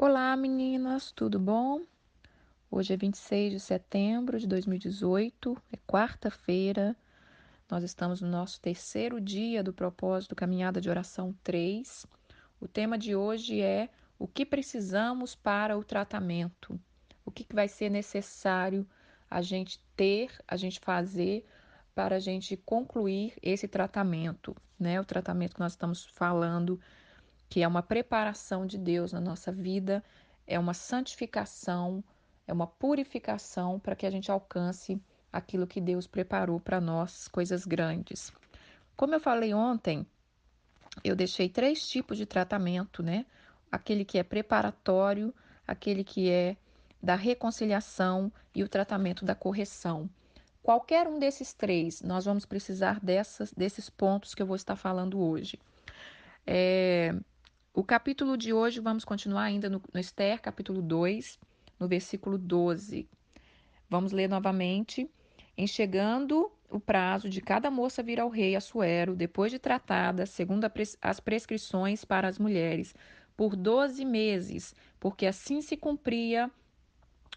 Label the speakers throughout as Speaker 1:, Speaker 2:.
Speaker 1: Olá, meninas, tudo bom? Hoje é 26 de setembro de 2018, é quarta-feira. Nós estamos no nosso terceiro dia do propósito Caminhada de Oração 3. O tema de hoje é o que precisamos para o tratamento. O que vai ser necessário a gente ter, a gente fazer para a gente concluir esse tratamento, né? O tratamento que nós estamos falando, que é uma preparação de Deus na nossa vida, é uma santificação, é uma purificação para que a gente alcance aquilo que Deus preparou para nós, coisas grandes. Como eu falei ontem, eu deixei 3 tipos de tratamento, né? Aquele que é preparatório, aquele que é da reconciliação e o tratamento da correção. Qualquer um desses 3, nós vamos precisar desses pontos que eu vou estar falando hoje. O capítulo de hoje, vamos continuar ainda no Esther, capítulo 2, no versículo 12. Vamos ler novamente. Em chegando o prazo de cada moça vir ao rei Assuero, depois de tratada, segundo as prescrições para as mulheres, por 12 meses, porque assim se cumpria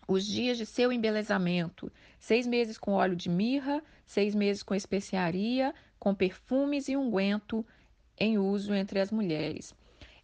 Speaker 1: os dias de seu embelezamento, 6 meses com óleo de mirra, 6 meses com especiaria, com perfumes e unguento em uso entre as mulheres.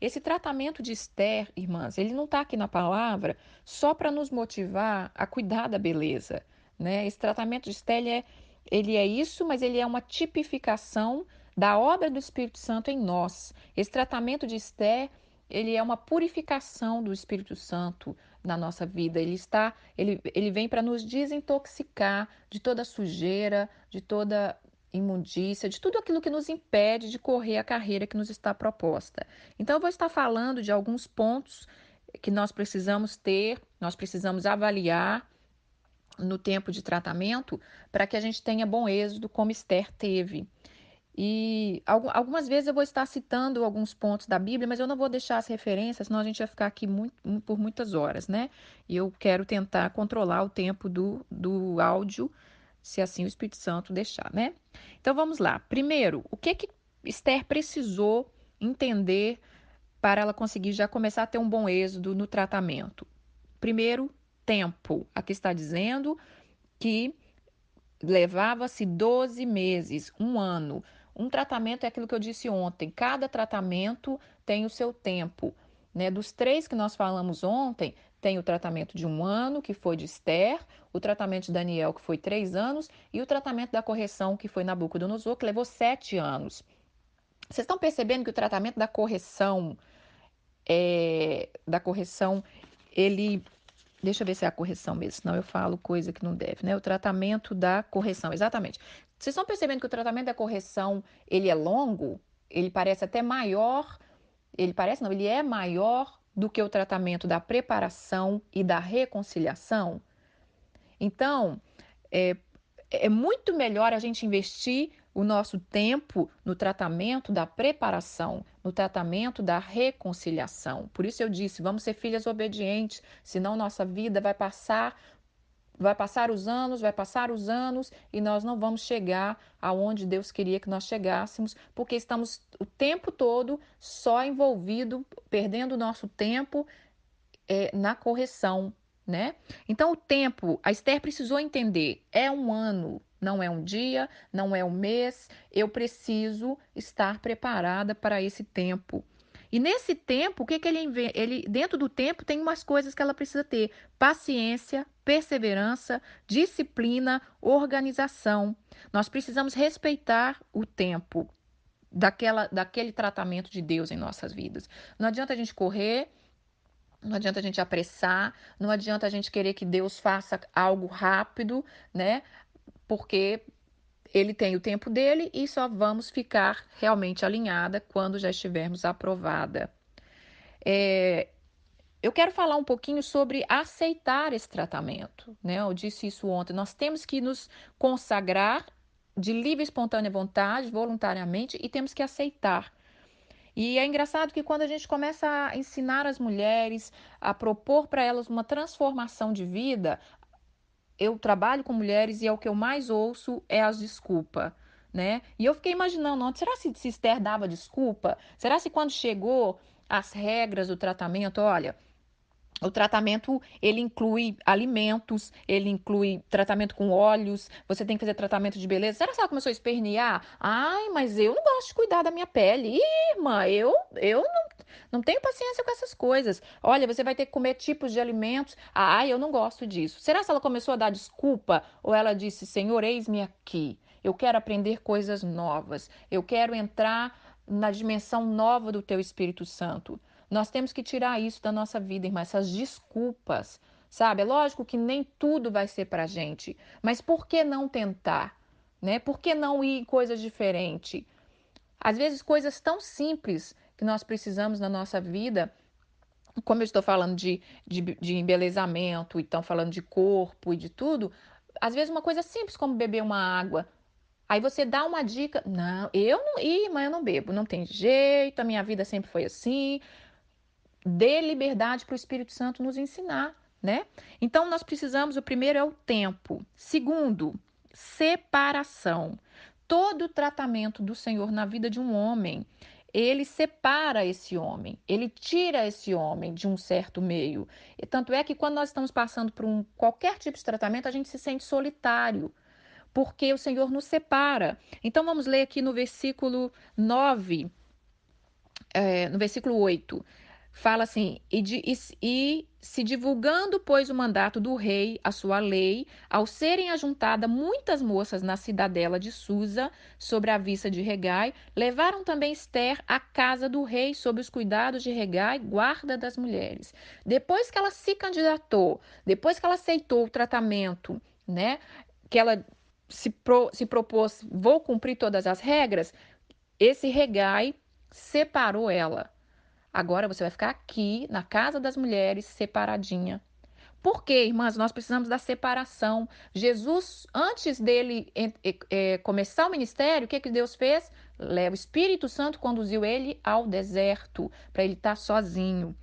Speaker 1: Esse tratamento de Esther, irmãs, ele não está aqui na palavra só para nos motivar a cuidar da beleza, né? Esse tratamento de Esther, ele é isso, mas ele é uma tipificação da obra do Espírito Santo em nós. Esse tratamento de Esther, ele é uma purificação do Espírito Santo na nossa vida. Ele vem para nos desintoxicar de toda sujeira, de toda imundícia, de tudo aquilo que nos impede de correr a carreira que nos está proposta. Então, eu vou estar falando de alguns pontos que nós precisamos ter, nós precisamos avaliar no tempo de tratamento para que a gente tenha bom êxito, como Esther teve. E algumas vezes eu vou estar citando alguns pontos da Bíblia, mas eu não vou deixar as referências, senão a gente vai ficar aqui por muitas horas, né? E eu quero tentar controlar o tempo do áudio, se assim o Espírito Santo deixar, né? Então vamos lá. Primeiro, o que Esther precisou entender para ela conseguir já começar a ter um bom êxodo no tratamento? Primeiro, tempo. Aqui está dizendo que levava-se 12 meses, um ano. Um tratamento é aquilo que eu disse ontem. Cada tratamento tem o seu tempo, né? Dos 3 que nós falamos ontem, tem o tratamento de um ano, que foi de Esther, o tratamento de Daniel, que foi 3 anos, e o tratamento da correção, que foi Nabucodonosor, que levou 7 anos. Vocês estão percebendo que o tratamento da correção, ele. Deixa eu ver se é a correção mesmo, senão eu falo coisa que não deve, né? O tratamento da correção, exatamente. Vocês estão percebendo que o tratamento da correção, ele é longo? Ele parece até maior, ele parece não, ele é maior do que o tratamento da preparação e da reconciliação? Então, é, é muito melhor a gente investir o nosso tempo no tratamento da preparação, no tratamento da reconciliação. Por isso eu disse, vamos ser filhas obedientes, senão nossa vida vai passar os anos e nós não vamos chegar aonde Deus queria que nós chegássemos, porque estamos o tempo todo só envolvido, perdendo o nosso tempo na correção, né? Então, o tempo, a Esther precisou entender, é um ano, não é um dia, não é um mês, eu preciso estar preparada para esse tempo. E nesse tempo, o que ele dentro do tempo tem umas coisas que ela precisa ter: paciência, perseverança, disciplina, organização. Nós precisamos respeitar o tempo daquele tratamento de Deus em nossas vidas. Não adianta a gente correr, não adianta a gente apressar, não adianta a gente querer que Deus faça algo rápido, né? Porque ele tem o tempo dele e só vamos ficar realmente alinhada quando já estivermos aprovada. Eu quero falar um pouquinho sobre aceitar esse tratamento, né? Eu disse isso ontem. Nós temos que nos consagrar de livre e espontânea vontade, voluntariamente, e temos que aceitar. E é engraçado que quando a gente começa a ensinar as mulheres, a propor para elas uma transformação de vida, eu trabalho com mulheres e é o que eu mais ouço é as desculpas, né? E eu fiquei imaginando, será se Esther dava desculpa? Será se quando chegou as regras do tratamento, olha, O tratamento, ele inclui alimentos, ele inclui tratamento com óleos, você tem que fazer tratamento de beleza. Será que ela começou a espernear? Ai, mas eu não gosto de cuidar da minha pele. Ih, irmã, eu não tenho paciência com essas coisas. Olha, você vai ter que comer tipos de alimentos. Ai, eu não gosto disso. Será que ela começou a dar desculpa? Ou ela disse, Senhor, eis-me aqui. Eu quero aprender coisas novas. Eu quero entrar na dimensão nova do teu Espírito Santo. Nós temos que tirar isso da nossa vida, irmã, essas desculpas, sabe? É lógico que nem tudo vai ser pra gente, mas por que não tentar, né? Por que não ir em coisas diferentes? Às vezes coisas tão simples que nós precisamos na nossa vida, como eu estou falando de embelezamento, e estão falando de corpo e de tudo, às vezes uma coisa simples como beber uma água. Aí você dá uma dica, não, eu não, mas eu não bebo, não tem jeito, a minha vida sempre foi assim. Dê liberdade para o Espírito Santo nos ensinar, né? Então, nós precisamos, o primeiro é o tempo. Segundo, separação. Todo o tratamento do Senhor na vida de um homem, ele separa esse homem, ele tira esse homem de um certo meio. E tanto é que quando nós estamos passando por qualquer tipo de tratamento, a gente se sente solitário, porque o Senhor nos separa. Então, vamos ler aqui no versículo 9, no versículo 8, fala assim: e se divulgando, pois, o mandato do rei, a sua lei, ao serem ajuntadas muitas moças na cidadela de Susa, sobre a vista de Regai, levaram também Esther à casa do rei, sob os cuidados de Regai, guarda das mulheres. Depois que ela se candidatou, depois que ela aceitou o tratamento, né, que ela se propôs, vou cumprir todas as regras, esse Regai separou ela. Agora você vai ficar aqui na casa das mulheres, separadinha. Por quê, irmãs? Nós precisamos da separação. Jesus, antes dele começar o ministério, o que Deus fez? O Espírito Santo conduziu ele ao deserto, para ele estar sozinho.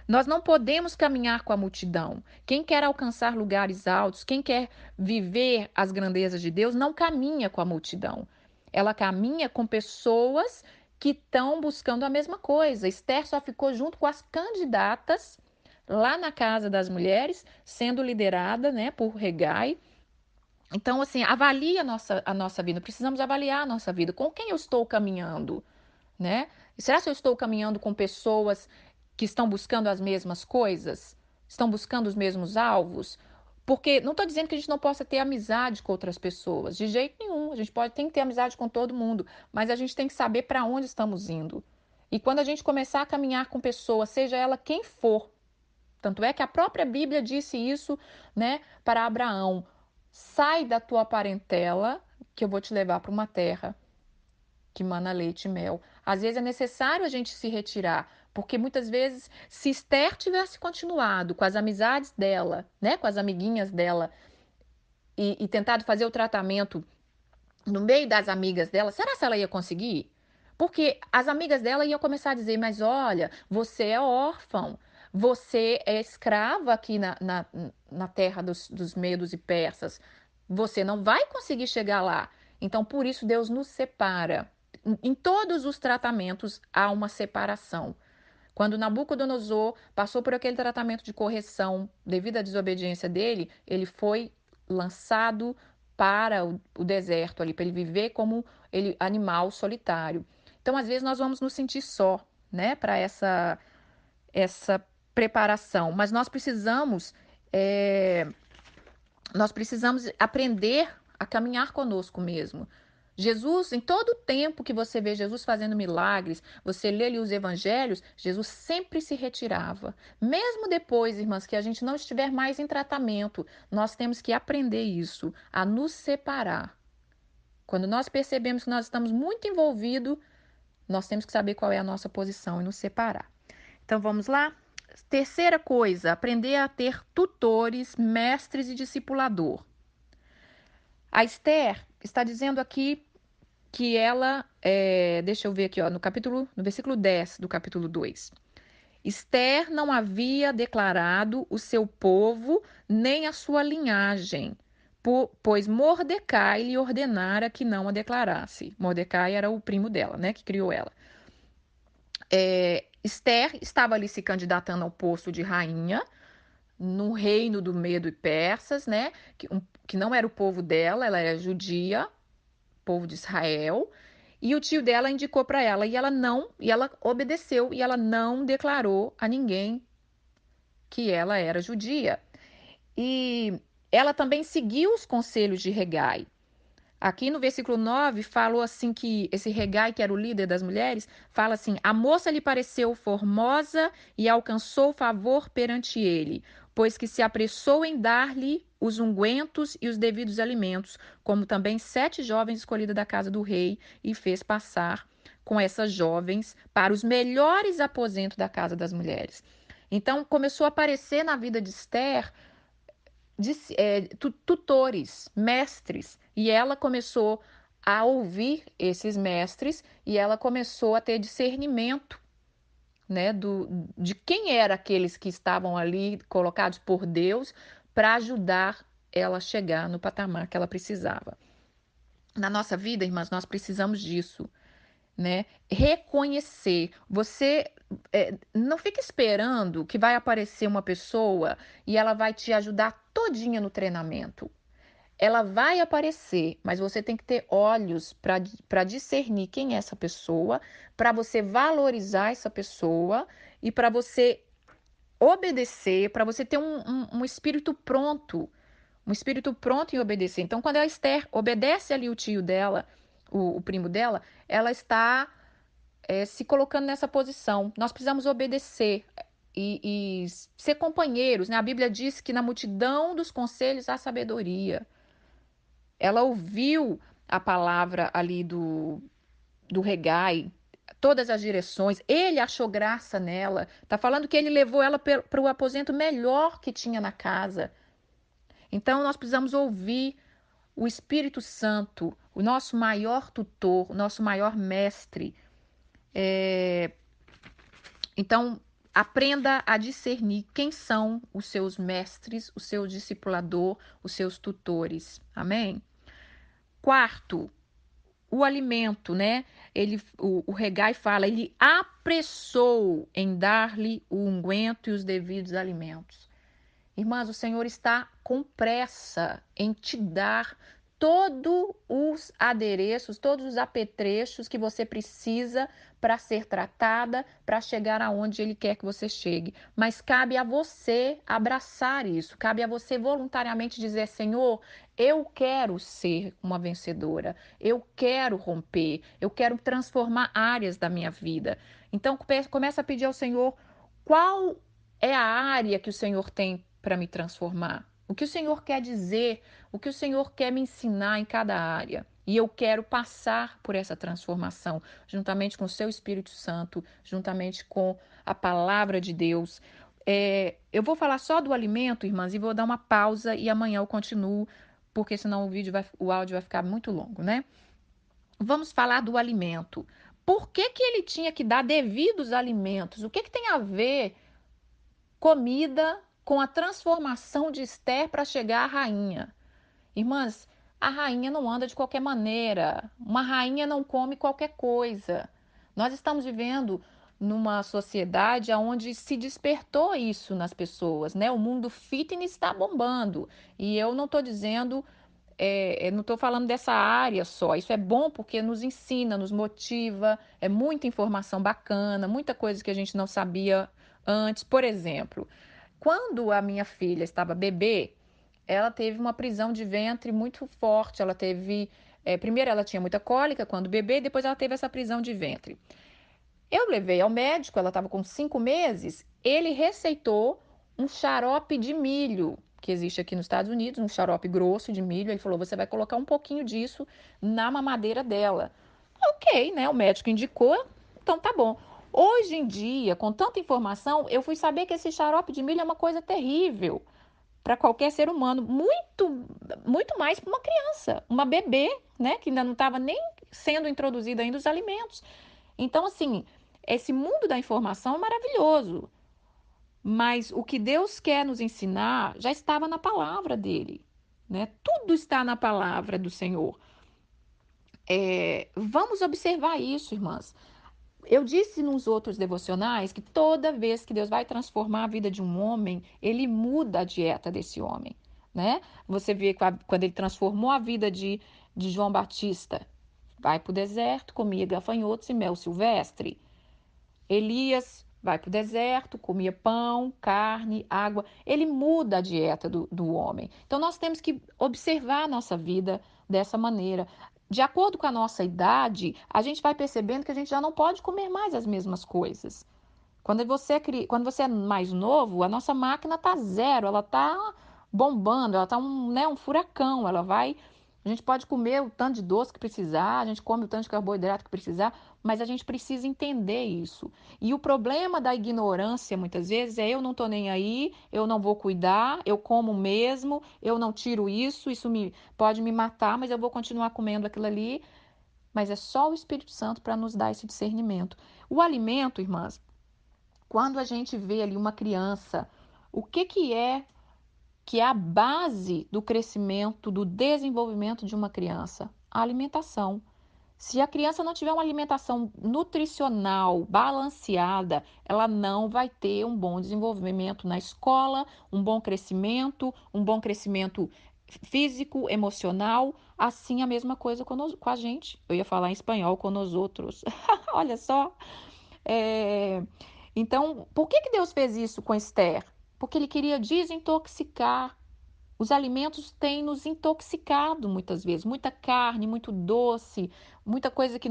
Speaker 1: Nós não podemos caminhar com a multidão. Quem quer alcançar lugares altos, quem quer viver as grandezas de Deus, não caminha com a multidão. Ela caminha com pessoas que estão buscando a mesma coisa. Esther só ficou junto com as candidatas lá na casa das mulheres, sendo liderada, né, por Regai. Então, assim, avalie a nossa vida. Precisamos avaliar a nossa vida. Com quem eu estou caminhando, né? Será que eu estou caminhando com pessoas que estão buscando as mesmas coisas? Estão buscando os mesmos alvos? Porque não estou dizendo que a gente não possa ter amizade com outras pessoas, de jeito nenhum. A gente tem que ter amizade com todo mundo, mas a gente tem que saber para onde estamos indo. E quando a gente começar a caminhar com pessoas, seja ela quem for, tanto é que a própria Bíblia disse isso, né, para Abraão: sai da tua parentela, que eu vou te levar para uma terra que mana leite e mel. Às vezes é necessário a gente se retirar, porque muitas vezes, se Esther tivesse continuado com as amizades dela, né, com as amiguinhas dela, e tentado fazer o tratamento no meio das amigas dela, será que ela ia conseguir? Porque as amigas dela iam começar a dizer: mas olha, você é órfão, você é escrava aqui na terra dos medos e persas, você não vai conseguir chegar lá. Então, por isso, Deus nos separa. Em todos os tratamentos há uma separação. Quando Nabucodonosor passou por aquele tratamento de correção devido à desobediência dele, ele foi lançado para o deserto ali, para ele viver como animal solitário. Então, às vezes, nós vamos nos sentir só, né, para essa preparação. Mas nós precisamos aprender a caminhar conosco mesmo. Jesus, em todo o tempo que você vê Jesus fazendo milagres, você lê ali os evangelhos, Jesus sempre se retirava. Mesmo depois, irmãs, que a gente não estiver mais em tratamento, nós temos que aprender isso, a nos separar. Quando nós percebemos que nós estamos muito envolvidos, nós temos que saber qual é a nossa posição e nos separar. Então vamos lá? Terceira coisa, aprender a ter tutores, mestres e discipulador. A Esther está dizendo aqui que ela, deixa eu ver aqui, ó, no versículo 10 do capítulo 2. Esther não havia declarado o seu povo nem a sua linhagem, pois Mordecai lhe ordenara que não a declarasse. Mordecai era o primo dela, né, que criou ela. Esther estava ali se candidatando ao posto de rainha, no reino do Medo e Persas, né? Que não era o povo dela, ela era judia, povo de Israel. E o tio dela indicou para ela e ela obedeceu e ela não declarou a ninguém que ela era judia. E ela também seguiu os conselhos de Hegai. Aqui no versículo 9 falou assim que esse Hegai, que era o líder das mulheres, fala assim: a moça lhe pareceu formosa e alcançou favor perante ele, pois que se apressou em dar-lhe os ungüentos e os devidos alimentos, como também 7 jovens escolhidas da casa do rei, e fez passar com essas jovens para os melhores aposentos da casa das mulheres. Então começou a aparecer na vida de Esther tutores, mestres, e ela começou a ouvir esses mestres e ela começou a ter discernimento, né, de quem eram aqueles que estavam ali colocados por Deus para ajudar ela a chegar no patamar que ela precisava. Na nossa vida, irmãs, nós precisamos disso, né? Reconhecer. Você não fica esperando que vai aparecer uma pessoa e ela vai te ajudar todinha no treinamento. Ela vai aparecer, mas você tem que ter olhos para discernir quem é essa pessoa, para você valorizar essa pessoa e para você obedecer, para você ter um espírito pronto, um espírito pronto em obedecer. Então, quando a Esther obedece ali o tio dela, o primo dela, ela está se colocando nessa posição. Nós precisamos obedecer e ser companheiros, né? A Bíblia diz que na multidão dos conselhos há sabedoria. Ela ouviu a palavra ali do Hegai, todas as direções, ele achou graça nela. Tá falando que ele levou ela para o aposento melhor que tinha na casa. Então nós precisamos ouvir o Espírito Santo, o nosso maior tutor, o nosso maior mestre. Então, aprenda a discernir quem são os seus mestres, o seu discipulador, os seus tutores. Amém? Quarto, o alimento, né? O Hegai fala, ele apressou em dar-lhe o unguento e os devidos alimentos. Irmãs, o Senhor está com pressa em te dar todos os adereços, todos os apetrechos que você precisa para ser tratada, para chegar aonde Ele quer que você chegue. Mas cabe a você abraçar isso, cabe a você voluntariamente dizer: Senhor, eu quero ser uma vencedora, eu quero romper, eu quero transformar áreas da minha vida. Então, começa a pedir ao Senhor qual é a área que o Senhor tem para me transformar. O que o Senhor quer dizer, o que o Senhor quer me ensinar em cada área. E eu quero passar por essa transformação, juntamente com o seu Espírito Santo, juntamente com a palavra de Deus. Eu vou falar só do alimento, irmãs, e vou dar uma pausa e amanhã eu continuo, porque senão o áudio vai ficar muito longo, né? Vamos falar do alimento. Por que que ele tinha que dar devidos alimentos? O que que tem a ver comida com a transformação de Esther para chegar à rainha? Irmãs, a rainha não anda de qualquer maneira. Uma rainha não come qualquer coisa. Nós estamos vivendo numa sociedade onde se despertou isso nas pessoas, né? O mundo fitness está bombando. E eu não estou dizendo, não estou falando dessa área só. Isso é bom porque nos ensina, nos motiva, é muita informação bacana, muita coisa que a gente não sabia antes. Por exemplo, quando a minha filha estava bebê, ela teve uma prisão de ventre muito forte. Ela teve. Primeiro, ela tinha muita cólica quando bebê, depois ela teve essa prisão de ventre. Eu levei ao médico, ela estava com 5 meses. Ele receitou um xarope de milho, que existe aqui nos Estados Unidos, um xarope grosso de milho. Ele falou: você vai colocar um pouquinho disso na mamadeira dela. Ok, né? O médico indicou, então tá bom. Hoje em dia, com tanta informação, eu fui saber que esse xarope de milho é uma coisa terrível para qualquer ser humano, muito mais para uma criança, uma bebê, né, que ainda não estava nem sendo introduzido ainda os alimentos. Então, assim, esse mundo da informação é maravilhoso, mas o que Deus quer nos ensinar já estava na palavra dele, né? Tudo está na palavra do Senhor. Vamos observar isso, irmãs. Eu disse nos outros devocionais que toda vez que Deus vai transformar a vida de um homem, ele muda a dieta desse homem, né? Você vê quando ele transformou a vida de João Batista, vai para o deserto, comia gafanhotos e mel silvestre. Elias vai para o deserto, comia pão, carne, água. Ele muda a dieta do homem. Então, nós temos que observar a nossa vida dessa maneira. De acordo com a nossa idade, a gente vai percebendo que a gente já não pode comer mais as mesmas coisas. Quando você é mais novo, a nossa máquina está zero, ela está bombando, ela está um furacão, a gente pode comer o tanto de doce que precisar, a gente come o tanto de carboidrato que precisar, mas a gente precisa entender isso. E o problema da ignorância, muitas vezes, é eu não estou nem aí, eu não vou cuidar, eu como mesmo, eu não tiro isso, pode me matar, mas eu vou continuar comendo aquilo ali. Mas é só o Espírito Santo para nos dar esse discernimento. O alimento, irmãs, quando a gente vê ali uma criança, o que é a base do crescimento, do desenvolvimento de uma criança? A alimentação. Se a criança não tiver uma alimentação nutricional balanceada, ela não vai ter um bom desenvolvimento na escola, um bom crescimento físico, emocional. Assim, a mesma coisa com a gente. Eu ia falar em espanhol com nós outros. Olha só. É, Então, por que Deus fez isso com Esther? Porque ele queria desintoxicar. Os alimentos têm nos intoxicado muitas vezes. Muita carne, muito doce, muita coisa que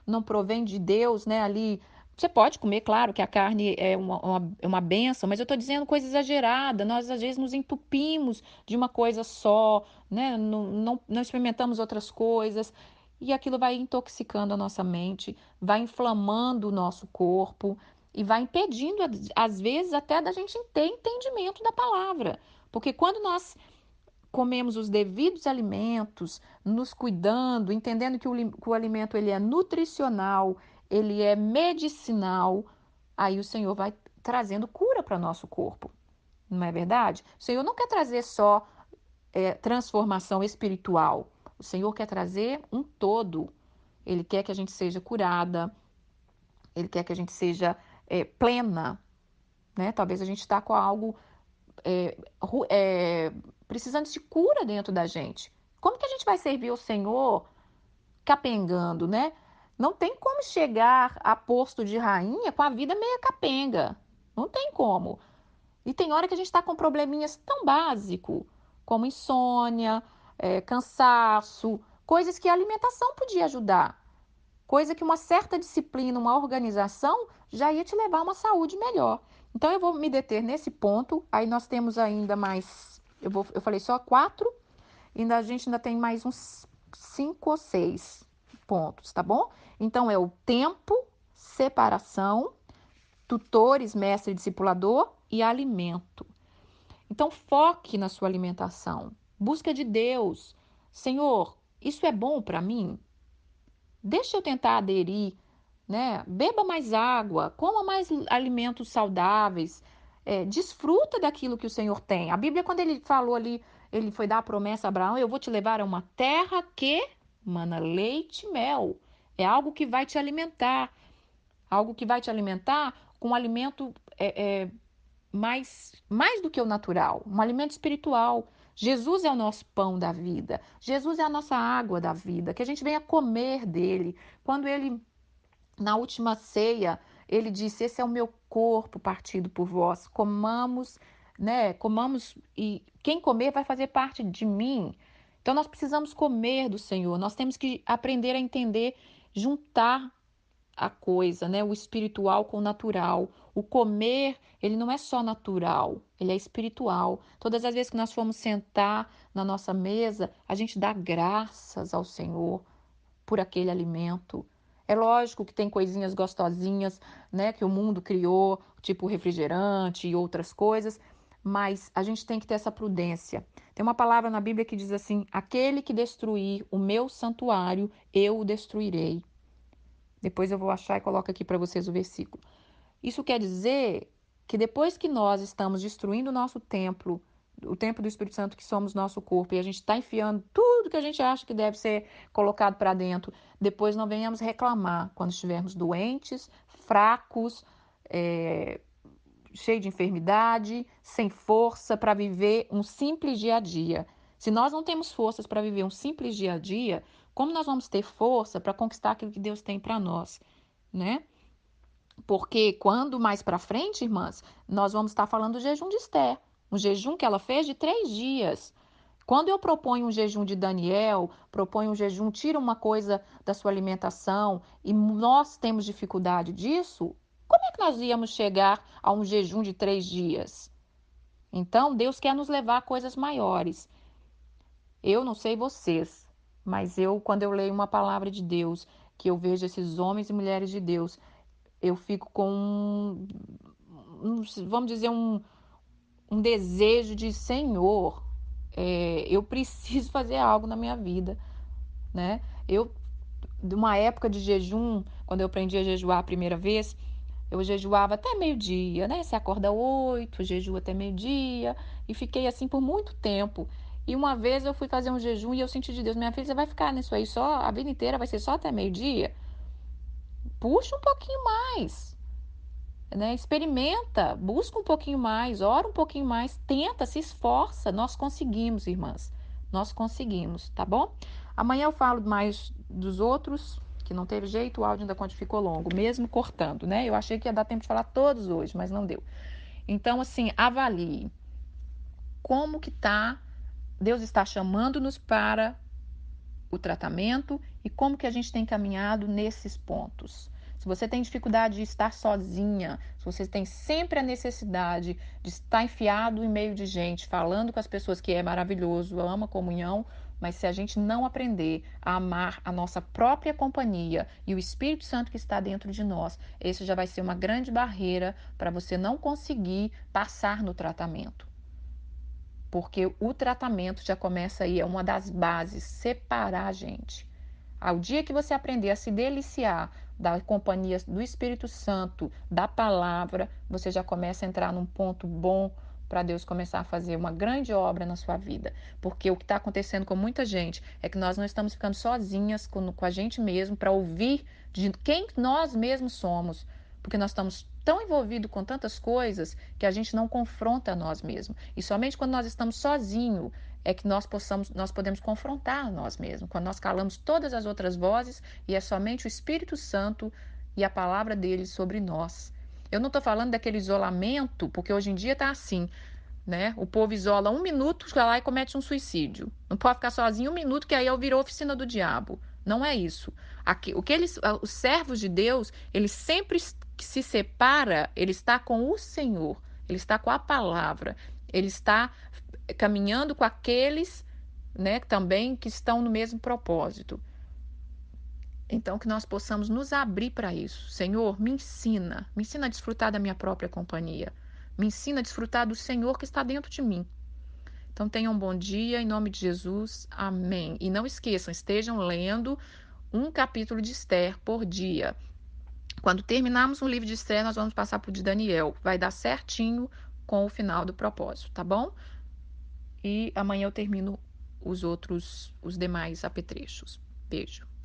Speaker 1: não provém de Deus, né? Ali. Você pode comer, claro, que a carne é uma bênção, mas eu estou dizendo coisa exagerada. Nós, às vezes, nos entupimos de uma coisa só, né? Não experimentamos outras coisas. E aquilo vai intoxicando a nossa mente, vai inflamando o nosso corpo e vai impedindo, às vezes, até da gente ter entendimento da palavra. Porque quando nós comemos os devidos alimentos, nos cuidando, entendendo que o alimento ele é nutricional, ele é medicinal, aí o Senhor vai trazendo cura para o nosso corpo. Não é verdade? O Senhor não quer trazer só transformação espiritual. O Senhor quer trazer um todo. Ele quer que a gente seja curada, ele quer que a gente seja plena, né? Talvez a gente está com algo é, precisando de cura dentro da gente. Como que a gente vai servir o Senhor capengando, né? Não tem como chegar a posto de rainha com a vida meia capenga. Não tem como. E tem hora que a gente está com probleminhas tão básicos, como insônia, cansaço, coisas que a alimentação podia ajudar. Coisa que uma certa disciplina, uma organização já ia te levar a uma saúde melhor. Então eu vou me deter nesse ponto. Aí nós temos ainda mais, eu falei só 4, ainda a gente ainda tem mais uns 5 ou 6 pontos, tá bom? Então é o tempo, separação, tutores, mestre, discipulador e alimento. Então foque na sua alimentação. Busca de Deus. Senhor, isso é bom para mim? Deixa eu tentar aderir, né? Beba mais água, coma mais alimentos saudáveis, desfruta daquilo que o Senhor tem. A Bíblia, quando ele falou ali, ele foi dar a promessa a Abraão: eu vou te levar a uma terra que mana leite e mel. É algo que vai te alimentar, algo que vai te alimentar com um alimento mais do que o natural, um alimento espiritual. Jesus é o nosso pão da vida. Jesus é a nossa água da vida, que a gente venha comer dele. Quando ele, na última ceia, ele disse: esse é o meu corpo partido por vós. Comamos, né? Comamos e quem comer vai fazer parte de mim. Então nós precisamos comer do Senhor. Nós temos que aprender a entender, juntar a coisa, né? O espiritual com o natural. O comer, ele não é só natural, ele é espiritual. Todas as vezes que nós formos sentar na nossa mesa, a gente dá graças ao Senhor por aquele alimento. É lógico que tem coisinhas gostosinhas, né, que o mundo criou, tipo refrigerante e outras coisas, mas a gente tem que ter essa prudência. Tem uma palavra na Bíblia que diz assim: aquele que destruir o meu santuário, eu o destruirei. Depois eu vou achar e coloco aqui para vocês o versículo. Isso quer dizer que depois que nós estamos destruindo o nosso templo, o templo do Espírito Santo que somos nosso corpo, e a gente está enfiando tudo que a gente acha que deve ser colocado para dentro, depois não venhamos reclamar quando estivermos doentes, fracos, cheio de enfermidade, sem força para viver um simples dia a dia. Se nós não temos forças para viver um simples dia a dia, como nós vamos ter força para conquistar aquilo que Deus tem para nós, né? Porque quando mais para frente, irmãs, nós vamos estar falando do jejum de Esther, um jejum que ela fez de 3 dias. Quando eu proponho um jejum de Daniel, proponho um jejum, tira uma coisa da sua alimentação e nós temos dificuldade disso, como é que nós íamos chegar a um jejum de 3 dias? Então, Deus quer nos levar a coisas maiores. Eu não sei vocês, mas quando eu leio uma palavra de Deus, que eu vejo esses homens e mulheres de Deus, eu fico com vamos dizer, um desejo de Senhor, eu preciso fazer algo na minha vida, né? De uma época de jejum, quando eu aprendi a jejuar a primeira vez, eu jejuava até meio-dia, né? Você acorda 8, jejua até meio-dia, e fiquei assim por muito tempo. E uma vez eu fui fazer um jejum e eu senti de Deus, minha filha, você vai ficar nisso aí só, a vida inteira vai ser só até meio-dia? Puxa um pouquinho mais, né? Experimenta, busca um pouquinho mais, ora um pouquinho mais, tenta, se esforça. Nós conseguimos, irmãs. Nós conseguimos, tá bom? Amanhã eu falo mais dos outros, que não teve jeito, o áudio ainda ficou longo, mesmo cortando, né? Eu achei que ia dar tempo de falar todos hoje, mas não deu. Então, assim, avalie como que tá, Deus está chamando-nos para o tratamento e como que a gente tem caminhado nesses pontos. Se você tem dificuldade de estar sozinha, se você tem sempre a necessidade de estar enfiado em meio de gente, falando com as pessoas, que é maravilhoso, ama a comunhão, mas se a gente não aprender a amar a nossa própria companhia e o Espírito Santo que está dentro de nós, esse já vai ser uma grande barreira para você não conseguir passar no tratamento. Porque o tratamento já começa aí, é uma das bases, separar a gente. Ao dia que você aprender a se deliciar da companhia do Espírito Santo, da palavra, você já começa a entrar num ponto bom para Deus começar a fazer uma grande obra na sua vida. Porque o que está acontecendo com muita gente é que nós não estamos ficando sozinhas com a gente mesmo para ouvir de quem nós mesmos somos. Porque nós estamos tão envolvidos com tantas coisas que a gente não confronta nós mesmos. E somente quando nós estamos sozinhos é que nós podemos confrontar nós mesmos. Quando nós calamos todas as outras vozes e é somente o Espírito Santo e a palavra dele sobre nós. Eu não estou falando daquele isolamento, porque hoje em dia está assim, né? O povo isola 1 minuto, vai lá e comete um suicídio. Não pode ficar sozinho 1 minuto, que aí virou oficina do diabo. Não é isso. Aqui, os servos de Deus, eles sempre que se separa, ele está com o Senhor, ele está com a palavra, ele está caminhando com aqueles, né, também que estão no mesmo propósito. Então, que nós possamos nos abrir para isso. Senhor, me ensina a desfrutar da minha própria companhia. Me ensina a desfrutar do Senhor que está dentro de mim. Então, tenham um bom dia, em nome de Jesus. Amém. E não esqueçam, estejam lendo um capítulo de Esther por dia. Quando terminarmos o livro de Esther, nós vamos passar para o de Daniel. Vai dar certinho com o final do propósito, tá bom? E amanhã eu termino os demais apetrechos. Beijo.